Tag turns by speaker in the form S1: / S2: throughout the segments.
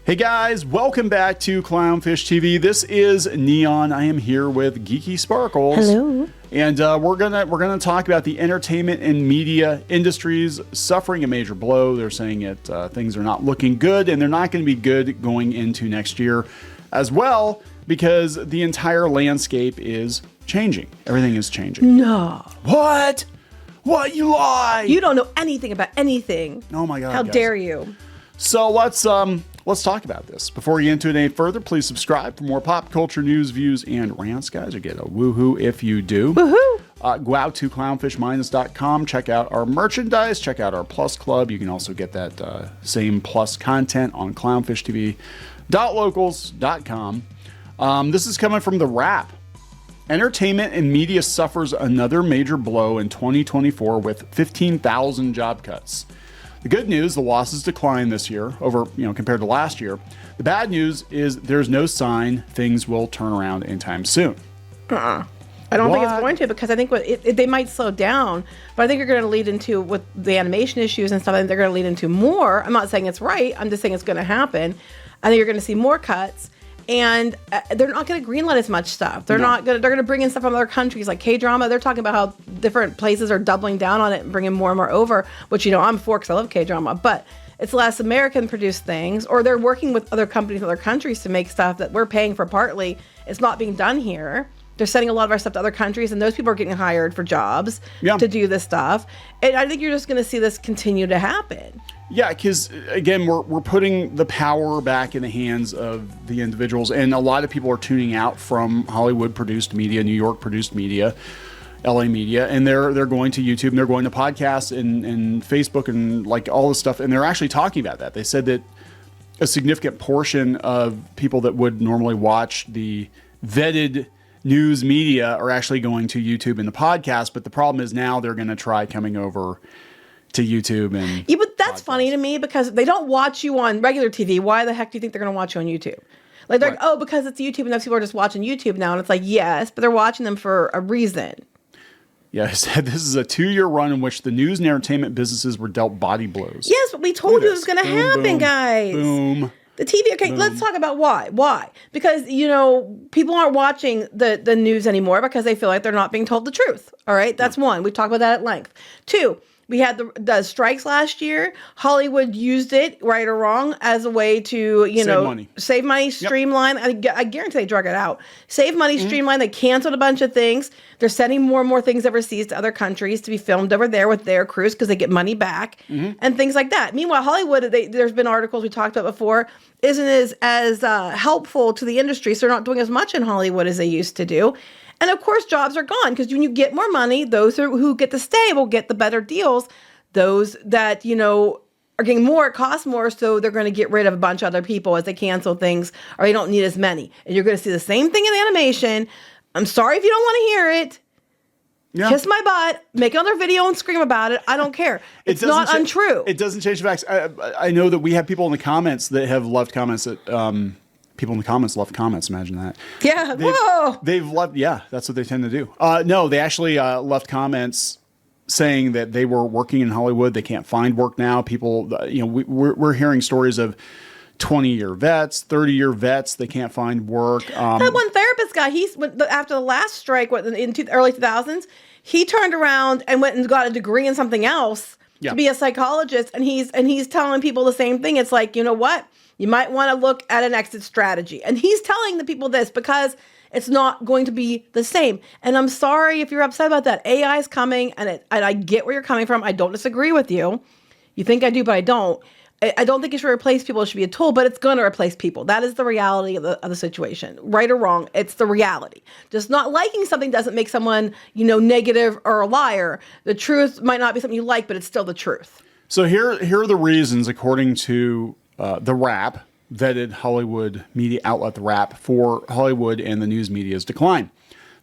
S1: Hey guys, welcome back to Clownfish TV. This is Neon. I am here with Geeky Sparkles.
S2: Hello.
S1: And we're gonna talk about the entertainment and media industries suffering a major blow. They're saying things are not looking good, and they're not going to be good going into next year as well, because the entire landscape is changing. Everything is changing.
S2: No.
S1: What? What? You lie!
S2: You don't know anything about anything.
S1: Oh my God!
S2: How
S1: guys.
S2: dare you?
S1: So let's talk about this. Before we get into it any further, please subscribe for more pop culture news, views, and rants, guys. You get a woohoo if you do.
S2: Woohoo!
S1: Go out to clownfishminus.com. Check out our merchandise. Check out our Plus Club. You can also get that same Plus content on clownfishtv.locals.com. This is coming from The Wrap. Entertainment and media suffers another major blow in 2024 with 15,000 job cuts. The good news, the losses declined this year compared to last year. The bad news is there's no sign things will turn around anytime soon.
S2: I don't think it's going to, because I think they might slow down, but I think you're going to lead into, with the animation issues and stuff, I think they're going to lead into more. I'm not saying it's right. I'm just saying it's going to happen. I think you're going to see more cuts. And they're not going to greenlight as much stuff. They're going to bring in stuff from other countries like K-drama. They're talking about how different places are doubling down on it and bringing more and more over, which, I'm for because I love K-drama. But it's less American-produced things, or they're working with other companies in other countries to make stuff that we're paying for partly. It's not being done here. They're sending a lot of our stuff to other countries, and those people are getting hired for jobs to do this stuff. And I think you're just going to see this continue to happen.
S1: Yeah, because again, we're putting the power back in the hands of the individuals, and a lot of people are tuning out from Hollywood-produced media, New York-produced media, LA media, and they're going to YouTube and they're going to podcasts and Facebook and like all this stuff, and they're actually talking about that. They said that a significant portion of people that would normally watch the vetted news media are actually going to YouTube and the podcast, but the problem is now they're going to try coming over to YouTube and
S2: but that's funny to me, because they don't watch you on regular TV. Why the heck do you think they're going to watch you on YouTube? Like they're like, because it's YouTube and those people are just watching YouTube now, and it's like, yes, but they're watching them for a reason.
S1: Yeah, I said this is a 2-year run in which the news and entertainment businesses were dealt body blows.
S2: Yes, but we told you it was going to happen, guys.
S1: Boom.
S2: The TV, okay, let's talk about why. Why? Because, people aren't watching the news anymore because they feel like they're not being told the truth. All right, that's one. We talked about that at length. 2, we had the strikes last year. Hollywood used it, right or wrong, as a way to, save money, streamline. I guarantee they drug it out. Save money, streamline. They canceled a bunch of things. They're sending more and more things overseas to other countries to be filmed over there with their crews because they get money back and things like that. Meanwhile, Hollywood, there's been articles we talked about before, isn't as helpful to the industry. So they're not doing as much in Hollywood as they used to do. And of course, jobs are gone, because when you get more money, those who get to stay will get the better deals. Those that, are getting more, it costs more, so they're going to get rid of a bunch of other people as they cancel things, or they don't need as many. And you're going to see the same thing in animation. I'm sorry if you don't want to hear it. Yeah. Kiss my butt, make another video and scream about it. I don't care. It's not untrue.
S1: It doesn't change the facts. I know that we have people in the comments that have left comments that... People in the comments left comments. Imagine that.
S2: Yeah.
S1: They've left. Yeah, that's what they tend to do. No, they actually left comments saying that they were working in Hollywood. They can't find work now. People, we're hearing stories of 20-year vets, 30-year vets. They can't find work.
S2: That one therapist guy, after the last strike, in early 2000s, he turned around and went and got a degree in something else to be a psychologist. And he's telling people the same thing. It's like, you know what? You might want to look at an exit strategy. And he's telling the people this because it's not going to be the same. And I'm sorry if you're upset about that. AI is coming, and I get where you're coming from. I don't disagree with you. You think I do, but I don't. I don't think it should replace people. It should be a tool, but it's going to replace people. That is the reality of the situation. Right or wrong, it's the reality. Just not liking something doesn't make someone, negative or a liar. The truth might not be something you like, but it's still the truth.
S1: So here are the reasons, according to The Wrap, vetted Hollywood media outlet The Wrap, for Hollywood and the news media's decline.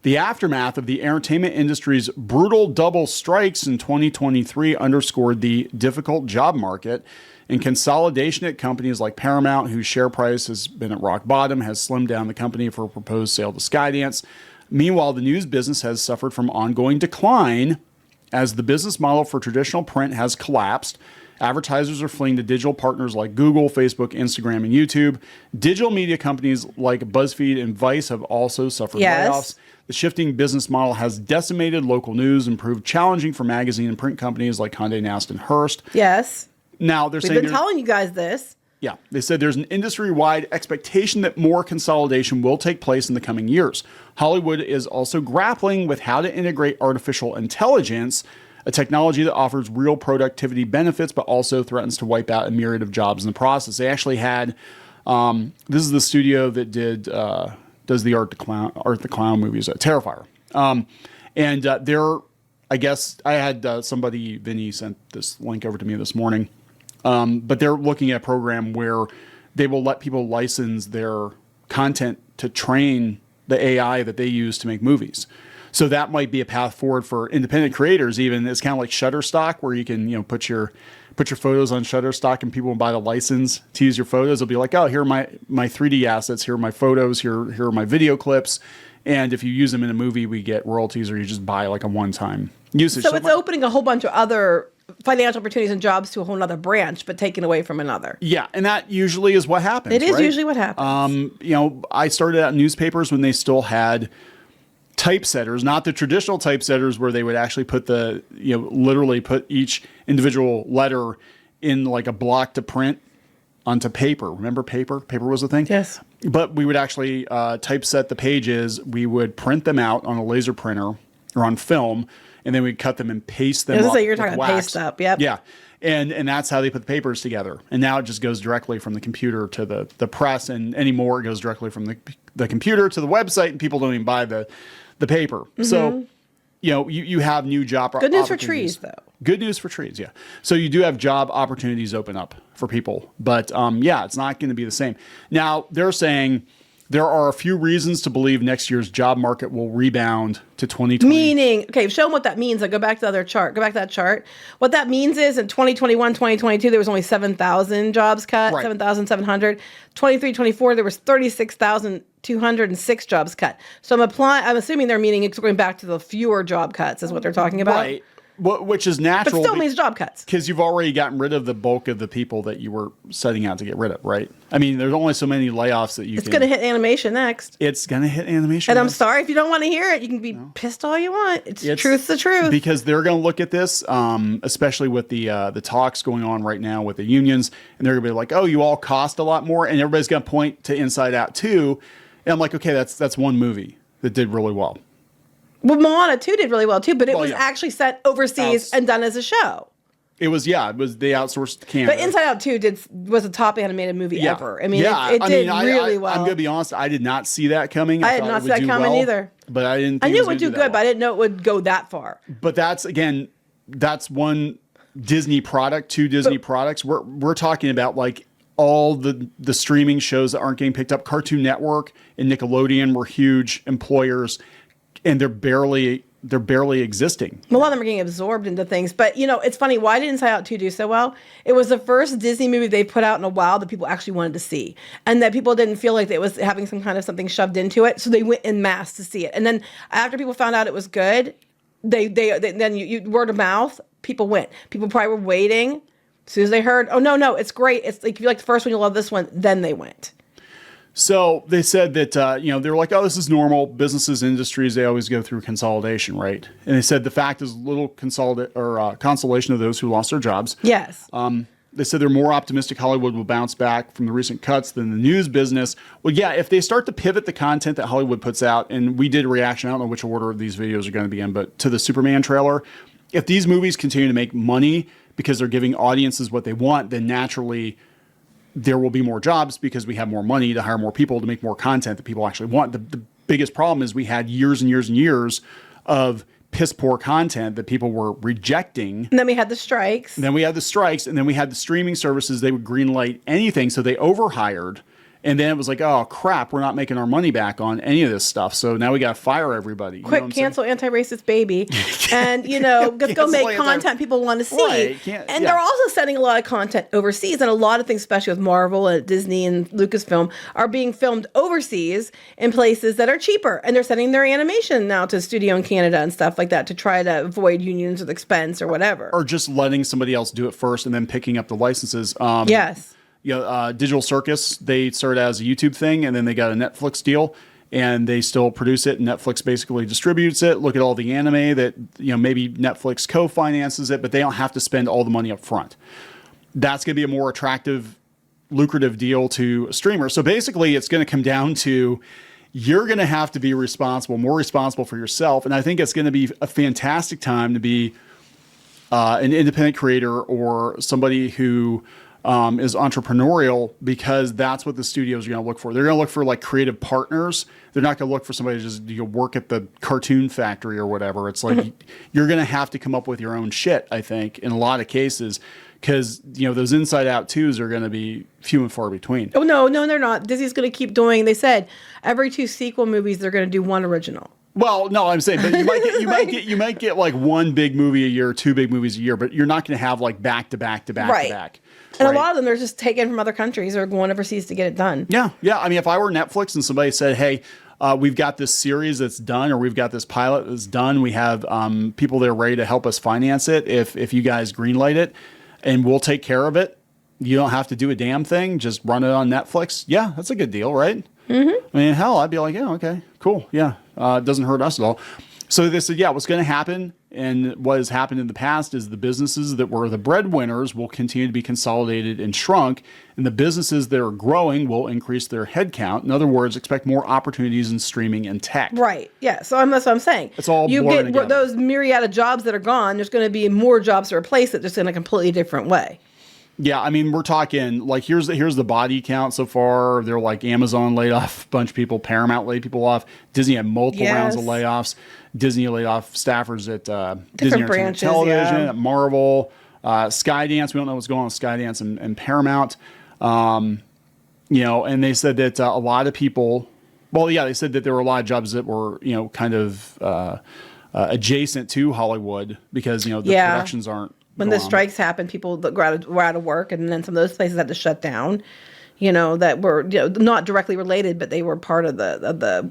S1: The aftermath of the entertainment industry's brutal double strikes in 2023 underscored the difficult job market, and consolidation at companies like Paramount, whose share price has been at rock bottom, has slimmed down the company for a proposed sale to Skydance. Meanwhile, the news business has suffered from ongoing decline as the business model for traditional print has collapsed Advertisers are fleeing to digital partners like Google, Facebook, Instagram, and YouTube. Digital media companies like BuzzFeed and Vice have also suffered layoffs. The shifting business model has decimated local news and proved challenging for magazine and print companies like Condé Nast and Hearst.
S2: Yes.
S1: Now they're saying
S2: we've been telling you guys this.
S1: Yeah, they said there's an industry-wide expectation that more consolidation will take place in the coming years. Hollywood is also grappling with how to integrate artificial intelligence, a technology that offers real productivity benefits, but also threatens to wipe out a myriad of jobs in the process. They actually had, this is the studio that does the Art the Clown movies, Terrifier. And they're, I guess, I had somebody, Vinny sent this link over to me this morning, but they're looking at a program where they will let people license their content to train the AI that they use to make movies. So that might be a path forward for independent creators. Even it's kind of like Shutterstock, where you can put your photos on Shutterstock, and people will buy the license to use your photos. They'll be like, oh, here are my 3D assets, here are my photos, here are my video clips, and if you use them in a movie, we get royalties, or you just buy like a one-time usage.
S2: So it's opening a whole bunch of other financial opportunities and jobs to a whole other branch, but taken away from another.
S1: Yeah, and that usually is what happens.
S2: It is
S1: right?
S2: usually what happens.
S1: I started out in newspapers when they still had typesetters, not the traditional typesetters where they would actually put literally put each individual letter in like a block to print onto paper. Remember paper? Paper was a thing?
S2: Yes.
S1: But we would actually typeset the pages. We would print them out on a laser printer or on film, and then we'd cut them and paste them up.
S2: So you're talking about paste up, yep.
S1: Yeah. And that's how they put the papers together. And now it just goes directly from the computer to the press, and anymore it goes directly from the computer to the website, and people don't even buy the paper. Mm-hmm. So, you have new job
S2: opportunities. Good news for trees, though.
S1: Good news for trees, yeah. So you do have job opportunities open up for people. But, it's not going to be the same. Now, they're saying there are a few reasons to believe next year's job market will rebound to 2020.
S2: Meaning, okay, show them what that means. Go back to the other chart. Go back to that chart. What that means is in 2021, 2022, there was only 7,000 jobs cut, right. 7,700. 23, 24, there was 36,206 jobs cut. So I'm assuming they're meaning it's going back to the fewer job cuts is what they're talking about.
S1: Right. Which is natural.
S2: But still means job cuts.
S1: Because you've already gotten rid of the bulk of the people that you were setting out to get rid of, right? I mean, there's only so many layoffs that
S2: It's going to hit animation next.
S1: It's going to hit animation
S2: And
S1: next.
S2: I'm sorry if you don't want to hear it. You can be pissed all you want. It's truth's the truth.
S1: Because they're going to look at this, especially with the talks going on right now with the unions, and they're going to be like, oh, you all cost a lot more, and everybody's going to point to Inside Out 2. And I'm like, okay, that's one movie that did really well.
S2: Well, Moana 2 did really well, too, but it was actually set overseas and done as a show.
S1: It was they outsourced Canada.
S2: But Inside Out 2 was a top animated movie ever. I mean, it did really well.
S1: I'm going to be honest, I did not see that coming.
S2: I did not see that coming either.
S1: But I didn't think
S2: I knew it would do good, but I didn't know it would go that far.
S1: But that's one Disney product, two Disney products. We're talking about like all the streaming shows that aren't getting picked up. Cartoon Network and Nickelodeon were huge employers, and they're barely existing.
S2: A lot of them are getting absorbed into things. But, it's funny. Why did Inside Out 2 do so well? It was the first Disney movie they put out in a while that people actually wanted to see. And that people didn't feel like it was having some kind of something shoved into it. So they went en masse to see it. And then after people found out it was good, then word of mouth, people went. People probably were waiting. As soon as they heard, oh, no, it's great. It's like, if you like the first one, you love this one. Then they went.
S1: So they said that, they're like, oh, this is normal. Businesses, industries, they always go through consolidation, right? And they said the fact is little consolation of those who lost their jobs.
S2: Yes.
S1: They said they're more optimistic Hollywood will bounce back from the recent cuts than the news business. Well, yeah, if they start to pivot the content that Hollywood puts out, and we did a reaction, I don't know which order these videos are going to be in, but to the Superman trailer, if these movies continue to make money because they're giving audiences what they want, then naturally there will be more jobs because we have more money to hire more people to make more content that people actually want. The biggest problem is we had years and years and years of piss poor content that people were rejecting.
S2: And then we had the strikes.
S1: And then we had the streaming services. They would greenlight anything. So they overhired And then it was like, oh crap, we're not making our money back on any of this stuff. So now we got to fire everybody.
S2: Quick, cancel anti-racist baby, and just go make content people want to see.
S1: Right.
S2: And they're also sending a lot of content overseas, and a lot of things, especially with Marvel and Disney and Lucasfilm, are being filmed overseas in places that are cheaper, and they're sending their animation now to studio in Canada and stuff like that to try to avoid unions with expense or whatever,
S1: or just letting somebody else do it first and then picking up the licenses.
S2: Yes.
S1: Digital Circus, they started as a YouTube thing, and then they got a Netflix deal, and they still produce it. And Netflix basically distributes it. Look at all the anime that maybe Netflix co-finances it, but they don't have to spend all the money up front. That's going to be a more attractive, lucrative deal to streamers. So basically, it's going to come down to you're going to have to be more responsible for yourself. And I think it's going to be a fantastic time to be an independent creator or somebody who is entrepreneurial, because that's what the studios are going to look for. They're going to look for like creative partners. They're not going to look for somebody to just work at the cartoon factory or whatever. It's like you're going to have to come up with your own shit, I think, in a lot of cases, because those inside out twos are going to be few and far between.
S2: Oh no, they're not. Disney's going to keep doing. They said every 2 sequel movies they're going to do 1 original.
S1: Well, no, I'm saying, but you might get like 1 big movie a year, 2 big movies a year, but you're not going to have like back to back to back to back.
S2: And a lot of them, they're just taken from other countries or going overseas to get it done.
S1: Yeah. I mean, if I were Netflix and somebody said, hey, we've got this series that's done, or we've got this pilot that's done, we have people there ready to help us finance it if you guys greenlight it, and we'll take care of it. You don't have to do a damn thing. Just run it on Netflix. Yeah, that's a good deal, right? Mm-hmm. I mean, hell, I'd be like, yeah, okay, cool. Yeah, it doesn't hurt us at all. So they said, yeah, what's going to happen and what has happened in the past is the businesses that were the breadwinners will continue to be consolidated and shrunk, and the businesses that are growing will increase their headcount. In other words, expect more opportunities in streaming and tech.
S2: Right. Yeah. So that's what I'm saying.
S1: It's all
S2: you
S1: blurring
S2: get
S1: together.
S2: Those myriad of jobs that are gone. There's going to be more jobs to replace it, just in a completely different way.
S1: Yeah, I mean, we're talking like here's the body count so far. They're like Amazon laid off a bunch of people, Paramount laid people off, Disney had multiple rounds of layoffs. Disney laid off staffers at Disney
S2: branches,
S1: Television, at Marvel, Skydance. We don't know what's going on with Skydance and Paramount. And they said that a lot of people. Well, yeah, they said that there were a lot of jobs that were kind of adjacent to Hollywood because the productions aren't.
S2: When the strikes happened, people that were out of work, and then some of those places had to shut down. That were not directly related, but they were part of the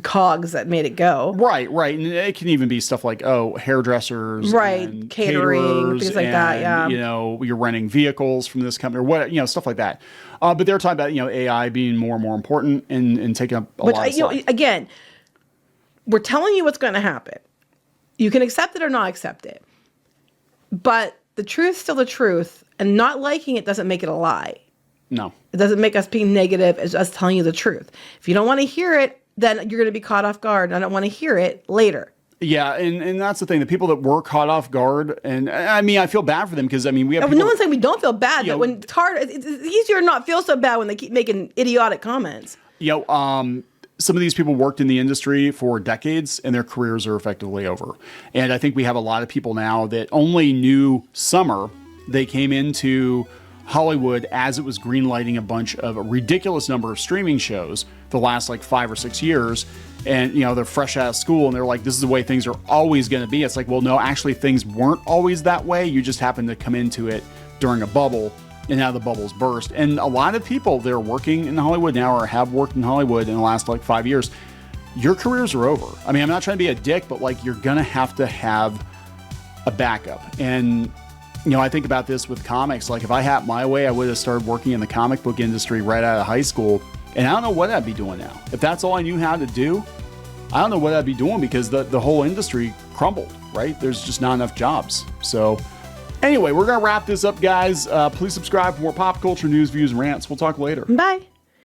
S2: cogs that made it go.
S1: Right. And it can even be stuff like hairdressers,
S2: and catering, things like that. Yeah.
S1: You're renting vehicles from this company or what stuff like that. But they're talking about AI being more and more important and taking up a lot of stuff.
S2: Again, we're telling you what's going to happen. You can accept it or not accept it. But the truth's still the truth, and not liking it doesn't make it a lie.
S1: No.
S2: It doesn't make us being negative. It's us telling you the truth. If you don't want to hear it, then you're going to be caught off guard. I don't want to hear it later.
S1: Yeah, and that's the thing. The people that were caught off guard, and I mean, I feel bad for them because, I mean, we have people...
S2: No one's saying we don't feel bad, but when it's hard, it's easier to not feel so bad when they keep making idiotic comments.
S1: Some of these people worked in the industry for decades and their careers are effectively over. And I think we have a lot of people now that only knew Summer. They came into Hollywood as it was greenlighting a ridiculous number of streaming shows the last like 5 or 6 years. And, they're fresh out of school and they're like, this is the way things are always going to be. It's like, well, no, actually things weren't always that way. You just happened to come into it during a bubble. And now the bubbles burst. And a lot of people that are working in Hollywood now or have worked in Hollywood in the last like 5 years, your careers are over. I mean, I'm not trying to be a dick, but like you're going to have a backup. And, I think about this with comics. Like if I had my way, I would have started working in the comic book industry right out of high school. And I don't know what I'd be doing now. If that's all I knew how to do, I don't know what I'd be doing because the whole industry crumbled, right? There's just not enough jobs. So anyway, we're going to wrap this up, guys. Please subscribe for more pop culture news, views, and rants. We'll talk later.
S2: Bye.